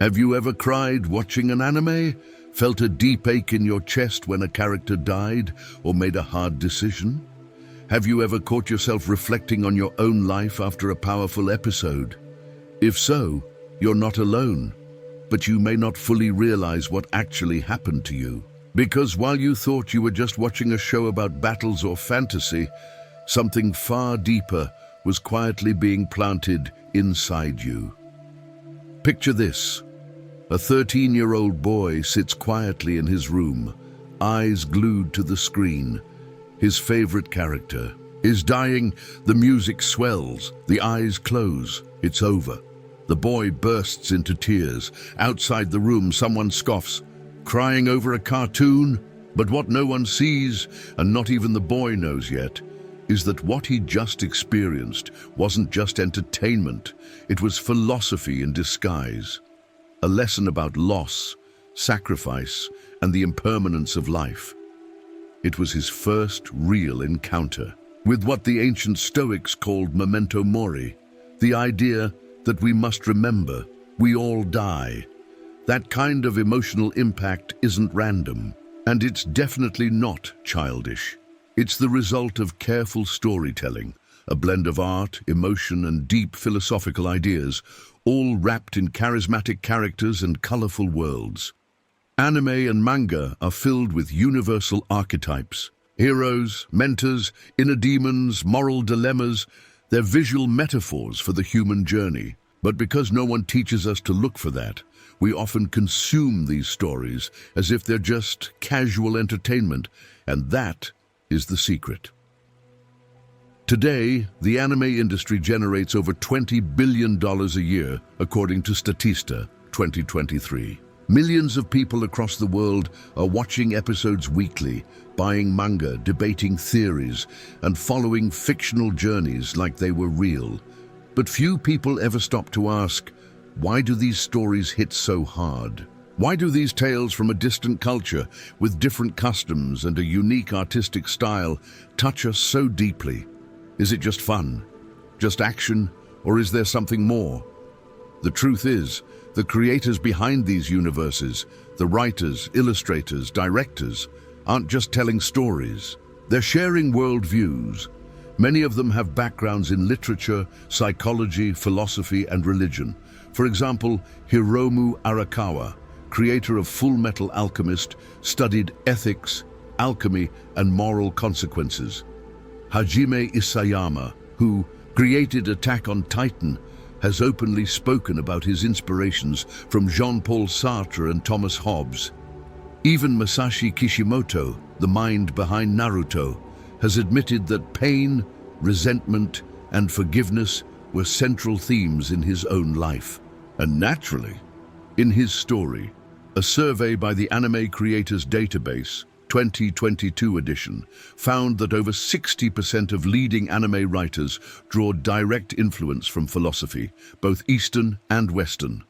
Have you ever cried watching an anime? Felt a deep ache in your chest when a character died or made a hard decision? Have you ever caught yourself reflecting on your own life after a powerful episode? If so, you're not alone, but you may not fully realize what actually happened to you. Because while you thought you were just watching a show about battles or fantasy, something far deeper was quietly being planted inside you. Picture this. A 13-year-old boy sits quietly in his room, eyes glued to the screen. His favorite character is dying, the music swells, the eyes close, it's over. The boy bursts into tears. Outside the room, someone scoffs, crying over a cartoon? But what no one sees, and not even the boy knows yet, is that what he just experienced wasn't just entertainment, it was philosophy in disguise. A lesson about loss, sacrifice, and the impermanence of life. It was his first real encounter with what the ancient Stoics called memento mori, the idea that we must remember we all die. That kind of emotional impact isn't random, and it's definitely not childish. It's the result of careful storytelling, a blend of art, emotion, and deep philosophical ideas, all wrapped in charismatic characters and colorful worlds. Anime and manga are filled with universal archetypes. Heroes, mentors, inner demons, moral dilemmas. They're visual metaphors for the human journey. But because no one teaches us to look for that, we often consume these stories as if they're just casual entertainment, and that is the secret. Today, the anime industry generates over $20 billion a year, according to Statista 2023. Millions of people across the world are watching episodes weekly, buying manga, debating theories, and following fictional journeys like they were real. But few people ever stop to ask, why do these stories hit so hard? Why do these tales from a distant culture, with different customs and a unique artistic style, touch us so deeply? Is it just fun? Just action? Or is there something more? The truth is, the creators behind these universes, the writers, illustrators, directors, aren't just telling stories. They're sharing worldviews. Many of them have backgrounds in literature, psychology, philosophy, and religion. For example, Hiromu Arakawa, creator of Full Metal Alchemist, studied ethics, alchemy, and moral consequences. Hajime Isayama, who created Attack on Titan, has openly spoken about his inspirations from Jean-Paul Sartre and Thomas Hobbes. Even Masashi Kishimoto, the mind behind Naruto, has admitted that pain, resentment, and forgiveness were central themes in his own life. And naturally, in his story, a survey by the Anime Creators Database 2022 edition found that over 60% of leading anime writers draw direct influence from philosophy, both Eastern and Western.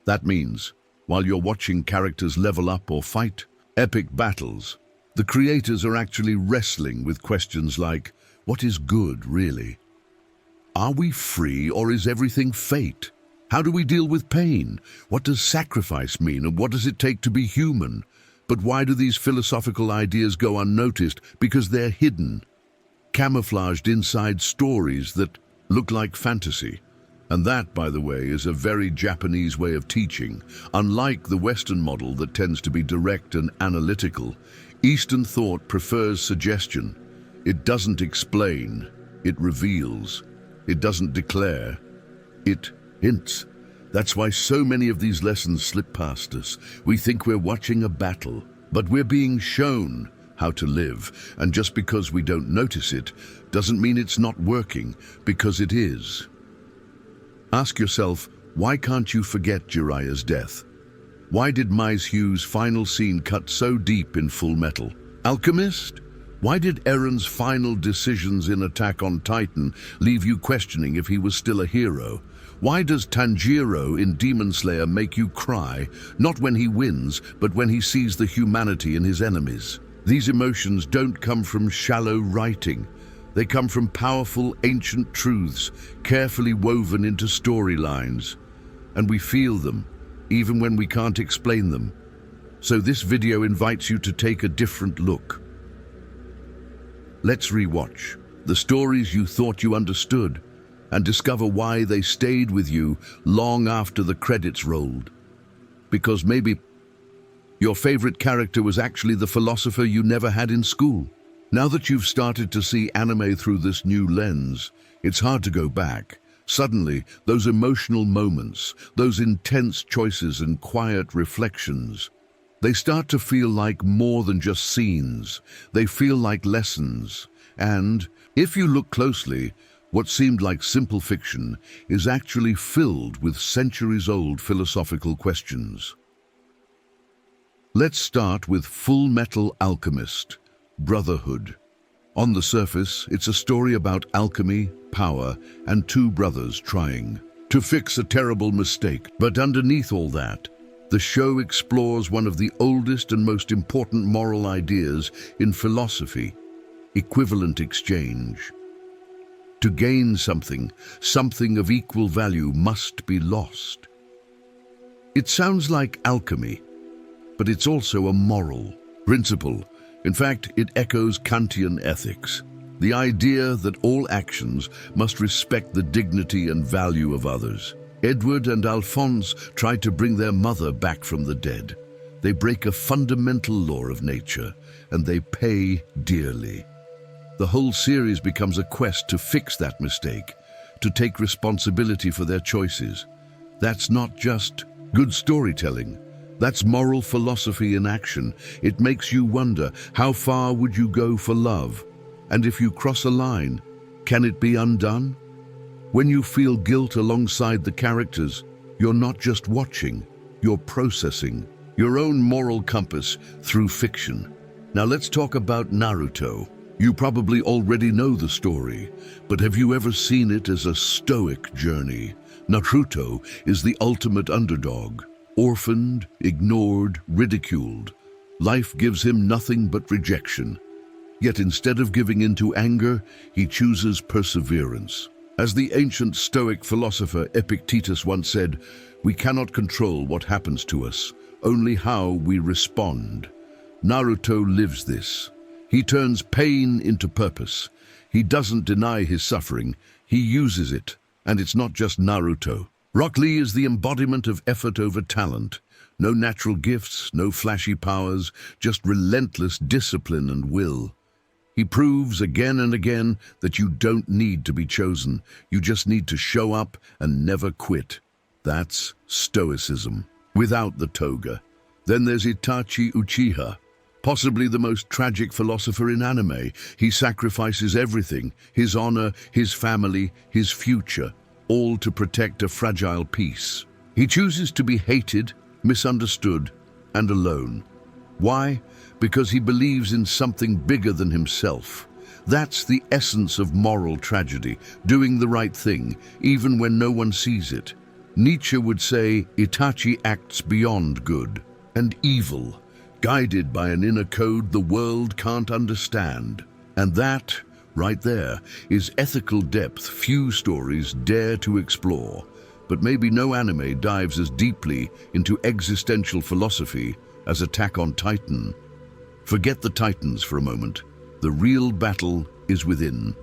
That means, while you're watching characters level up or fight epic battles, the creators are actually wrestling with questions like, what is good, really? Are we free, or is everything fate? How do we deal with pain? What does sacrifice mean, and what does it take to be human? But why do these philosophical ideas go unnoticed? Because they're hidden, camouflaged inside stories that look like fantasy. And that, by the way, is a very Japanese way of teaching. Unlike the Western model that tends to be direct and analytical, Eastern thought prefers suggestion. It doesn't explain, it reveals. It doesn't declare, it hints. That's why so many of these lessons slip past us. We think we're watching a battle, but we're being shown how to live. And just because we don't notice it, doesn't mean it's not working, because it is. Ask yourself, why can't you forget Jiraiya's death? Why did Maes-Hugh's final scene cut so deep in Full Metal Alchemist? Why did Eren's final decisions in Attack on Titan leave you questioning if he was still a hero? Why does Tanjiro in Demon Slayer make you cry, not when he wins, but when he sees the humanity in his enemies? These emotions don't come from shallow writing. They come from powerful, ancient truths, carefully woven into storylines. And we feel them, even when we can't explain them. So this video invites you to take a different look. Let's rewatch the stories you thought you understood and discover why they stayed with you long after the credits rolled. Because maybe your favorite character was actually the philosopher you never had in school. Now that you've started to see anime through this new lens, it's hard to go back. Suddenly, those emotional moments, those intense choices and quiet reflections, they start to feel like more than just scenes. They feel like lessons. And, if you look closely, what seemed like simple fiction is actually filled with centuries-old philosophical questions. Let's start with Full Metal Alchemist, Brotherhood. On the surface, it's a story about alchemy, power, and two brothers trying to fix a terrible mistake. But underneath all that, the show explores one of the oldest and most important moral ideas in philosophy: equivalent exchange. To gain something, something of equal value must be lost. It sounds like alchemy, but it's also a moral principle. In fact, it echoes Kantian ethics, the idea that all actions must respect the dignity and value of others. Edward and Alphonse try to bring their mother back from the dead. They break a fundamental law of nature, and they pay dearly. The whole series becomes a quest to fix that mistake, to take responsibility for their choices. That's not just good storytelling. That's moral philosophy in action. It makes you wonder, how far would you go for love? And if you cross a line, can it be undone? When you feel guilt alongside the characters, you're not just watching, you're processing your own moral compass through fiction. Now let's talk about Naruto. You probably already know the story, but have you ever seen it as a stoic journey? Naruto is the ultimate underdog. Orphaned, ignored, ridiculed. Life gives him nothing but rejection. Yet instead of giving in to anger, he chooses perseverance. As the ancient Stoic philosopher Epictetus once said, "We cannot control what happens to us, only how we respond." Naruto lives this. He turns pain into purpose. He doesn't deny his suffering, he uses it. And it's not just Naruto. Rock Lee is the embodiment of effort over talent. No natural gifts, no flashy powers, just relentless discipline and will. He proves again and again that you don't need to be chosen. You just need to show up and never quit. That's Stoicism, without the toga. Then there's Itachi Uchiha, possibly the most tragic philosopher in anime. He sacrifices everything, his honor, his family, his future, all to protect a fragile peace. He chooses to be hated, misunderstood, and alone. Why? Because he believes in something bigger than himself. That's the essence of moral tragedy, doing the right thing, even when no one sees it. Nietzsche would say, Itachi acts beyond good and evil, guided by an inner code the world can't understand. And that, right there, is ethical depth few stories dare to explore. But maybe no anime dives as deeply into existential philosophy as Attack on Titan. Forget the Titans for a moment. The real battle is within.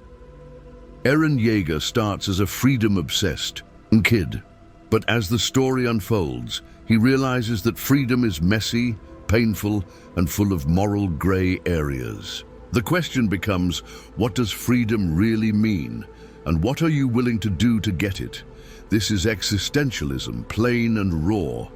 Eren Yeager starts as a freedom-obsessed kid, but as the story unfolds, he realizes that freedom is messy, painful, and full of moral gray areas. The question becomes, what does freedom really mean? And what are you willing to do to get it? This is existentialism, plain and raw.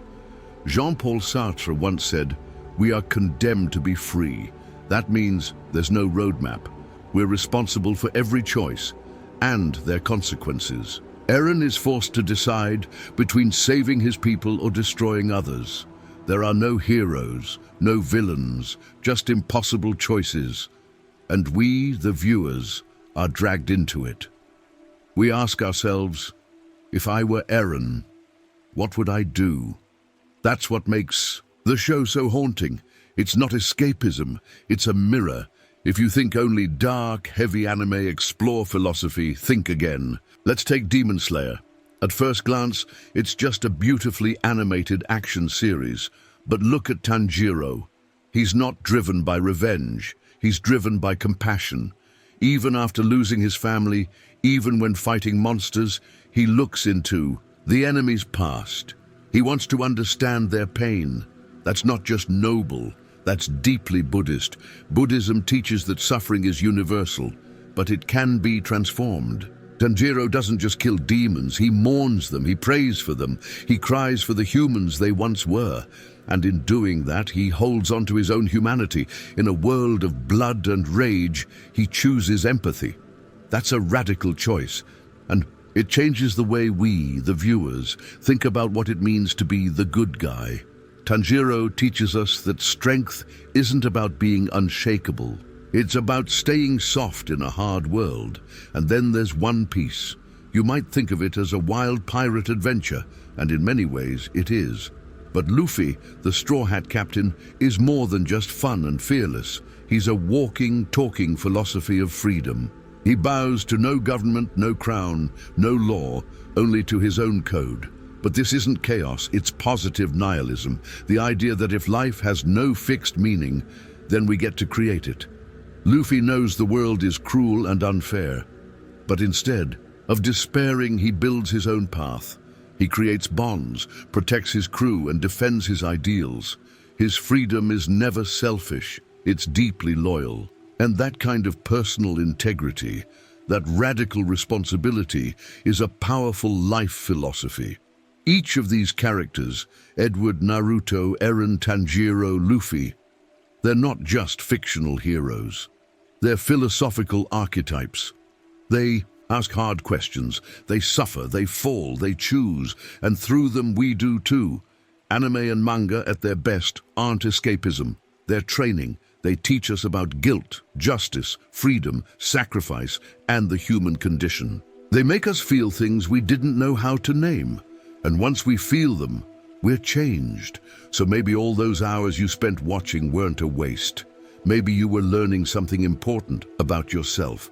Jean-Paul Sartre once said, "We are condemned to be free." That means there's no roadmap. We're responsible for every choice and their consequences. Eren is forced to decide between saving his people or destroying others. There are no heroes, no villains, just impossible choices. And we, the viewers, are dragged into it. We ask ourselves, if I were Eren, what would I do? That's what makes the show so haunting. It's not escapism, it's a mirror. If you think only dark, heavy anime explore philosophy, think again. Let's take Demon Slayer. At first glance, it's just a beautifully animated action series. But look at Tanjiro. He's not driven by revenge. He's driven by compassion. Even after losing his family, even when fighting monsters, he looks into the enemy's past. He wants to understand their pain. That's not just noble, that's deeply Buddhist. Buddhism teaches that suffering is universal, but it can be transformed. Tanjiro doesn't just kill demons, he mourns them, he prays for them, he cries for the humans they once were. And in doing that, he holds on to his own humanity. In a world of blood and rage, he chooses empathy. That's a radical choice, and it changes the way we, the viewers, think about what it means to be the good guy. Tanjiro teaches us that strength isn't about being unshakable. It's about staying soft in a hard world. And then there's One Piece. You might think of it as a wild pirate adventure, and in many ways it is. But Luffy, the Straw Hat Captain, is more than just fun and fearless. He's a walking, talking philosophy of freedom. He bows to no government, no crown, no law, only to his own code. But this isn't chaos, it's positive nihilism. The idea that if life has no fixed meaning, then we get to create it. Luffy knows the world is cruel and unfair, but instead of despairing, he builds his own path. He creates bonds, protects his crew, and defends his ideals. His freedom is never selfish, it's deeply loyal. And that kind of personal integrity, that radical responsibility, is a powerful life philosophy. Each of these characters, Edward, Naruto, Eren, Tanjiro, Luffy, they're not just fictional heroes. They're philosophical archetypes. They ask hard questions, they suffer, they fall, they choose, and through them we do too. Anime and manga at their best aren't escapism, they're training. They teach us about guilt, justice, freedom, sacrifice, and the human condition. They make us feel things we didn't know how to name. And once we feel them, we're changed. So maybe all those hours you spent watching weren't a waste. Maybe you were learning something important about yourself,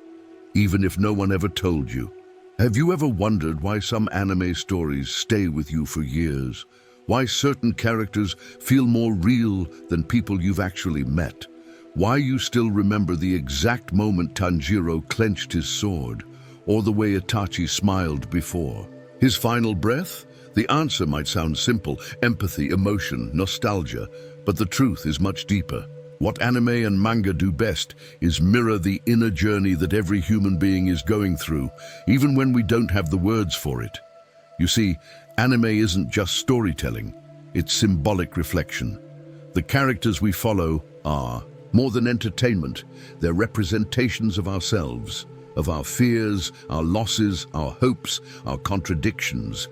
even if no one ever told you. Have you ever wondered why some anime stories stay with you for years? Why certain characters feel more real than people you've actually met? Why you still remember the exact moment Tanjiro clenched his sword, or the way Itachi smiled before? His final breath? The answer might sound simple: empathy, emotion, nostalgia, but the truth is much deeper. What anime and manga do best is mirror the inner journey that every human being is going through, even when we don't have the words for it. You see, anime isn't just storytelling, it's symbolic reflection. The characters we follow are more than entertainment, they're representations of ourselves, of our fears, our losses, our hopes, our contradictions.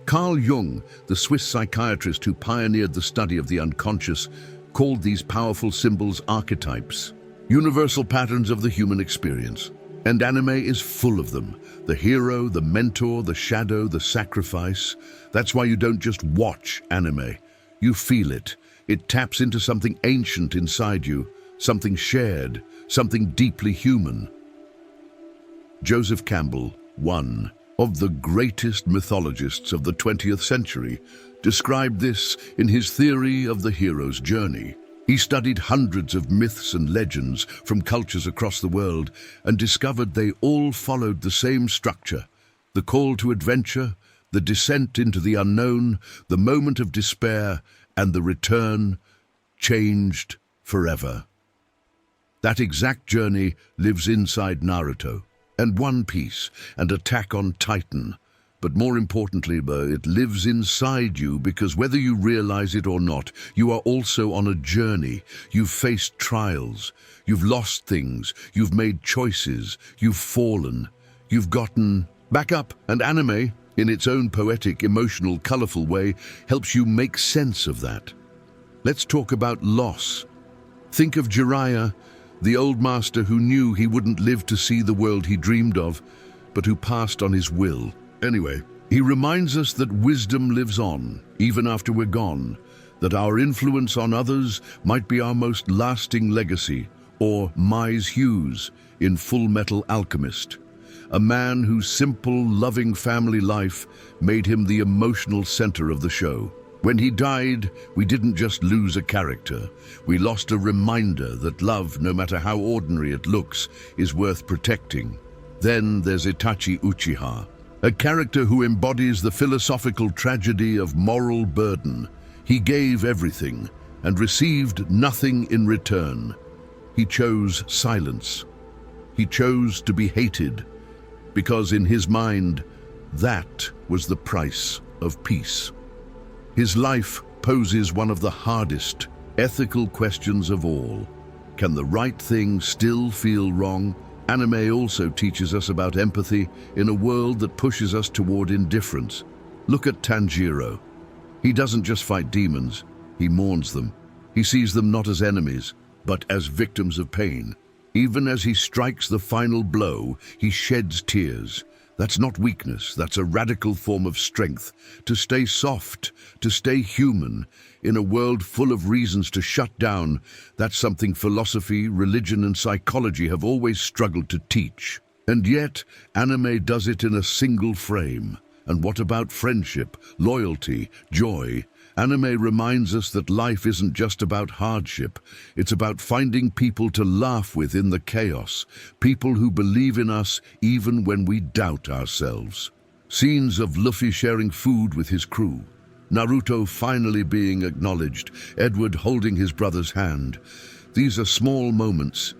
Carl Jung, the Swiss psychiatrist who pioneered the study of the unconscious, called these powerful symbols archetypes, universal patterns of the human experience. And anime is full of them. The hero, the mentor, the shadow, the sacrifice. That's why you don't just watch anime. You feel it. It taps into something ancient inside you, something shared, something deeply human. Joseph Campbell, one of the greatest mythologists of the 20th century, described this in his theory of the hero's journey. He studied hundreds of myths and legends from cultures across the world and discovered they all followed the same structure: the call to adventure, the descent into the unknown, the moment of despair, and the return, changed forever. That exact journey lives inside Naruto, and One Piece, and Attack on Titan. But more importantly, it lives inside you because whether you realize it or not, you are also on a journey. You've faced trials, you've lost things, you've made choices, you've fallen, you've gotten back up. And anime, in its own poetic, emotional, colorful way, helps you make sense of that. Let's talk about loss. Think of Jiraiya, the old master who knew he wouldn't live to see the world he dreamed of, but who passed on his will. Anyway, he reminds us that wisdom lives on, even after we're gone, that our influence on others might be our most lasting legacy, or Mise Hughes in Full Metal Alchemist. a man whose simple, loving family life made him the emotional center of the show. When he died, we didn't just lose a character. We lost a reminder that love, no matter how ordinary it looks, is worth protecting. Then there's Itachi Uchiha, a character who embodies the philosophical tragedy of moral burden. He gave everything and received nothing in return. He chose silence. He chose to be hated, because in his mind, that was the price of peace. His life poses one of the hardest ethical questions of all. Can the right thing still feel wrong? Anime also teaches us about empathy in a world that pushes us toward indifference. Look at Tanjiro. He doesn't just fight demons, he mourns them. He sees them not as enemies, but as victims of pain. Even as he strikes the final blow, he sheds tears. That's not weakness, that's a radical form of strength. To stay soft, to stay human, in a world full of reasons to shut down, that's something philosophy, religion, and psychology have always struggled to teach. And yet, anime does it in a single frame. And what about friendship, loyalty, joy? Anime reminds us that life isn't just about hardship. It's about finding people to laugh with in the chaos, people who believe in us even when we doubt ourselves. Scenes of Luffy sharing food with his crew, Naruto finally being acknowledged, Edward holding his brother's hand. These are small moments,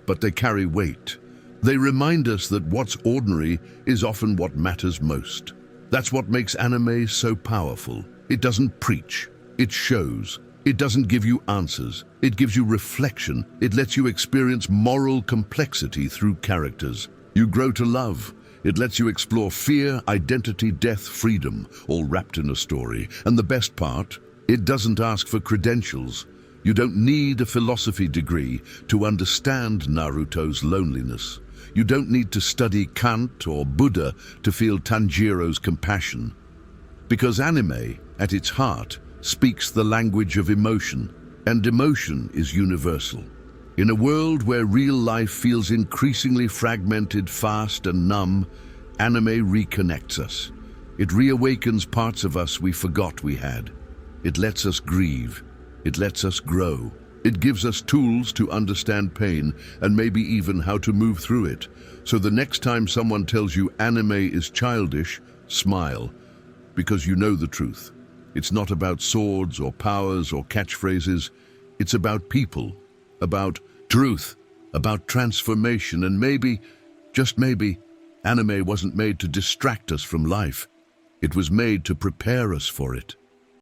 but they carry weight. They remind us that what's ordinary is often what matters most. That's what makes anime so powerful. It doesn't preach, it shows. It doesn't give you answers, it gives you reflection. It lets you experience moral complexity through characters. You grow to love. It lets you explore fear, identity, death, freedom, all wrapped in a story. And the best part, it doesn't ask for credentials. You don't need a philosophy degree to understand Naruto's loneliness. You don't need to study Kant or Buddha to feel Tanjiro's compassion. Because anime, at its heart, speaks the language of emotion, and emotion is universal. In a world where real life feels increasingly fragmented, fast, and numb, anime reconnects us. It reawakens parts of us we forgot we had. It lets us grieve. It lets us grow. It gives us tools to understand pain and maybe even how to move through it. So the next time someone tells you anime is childish, smile, because you know the truth. It's not about swords or powers or catchphrases. It's about people, about truth, about transformation, and maybe, just maybe, anime wasn't made to distract us from life. It was made to prepare us for it.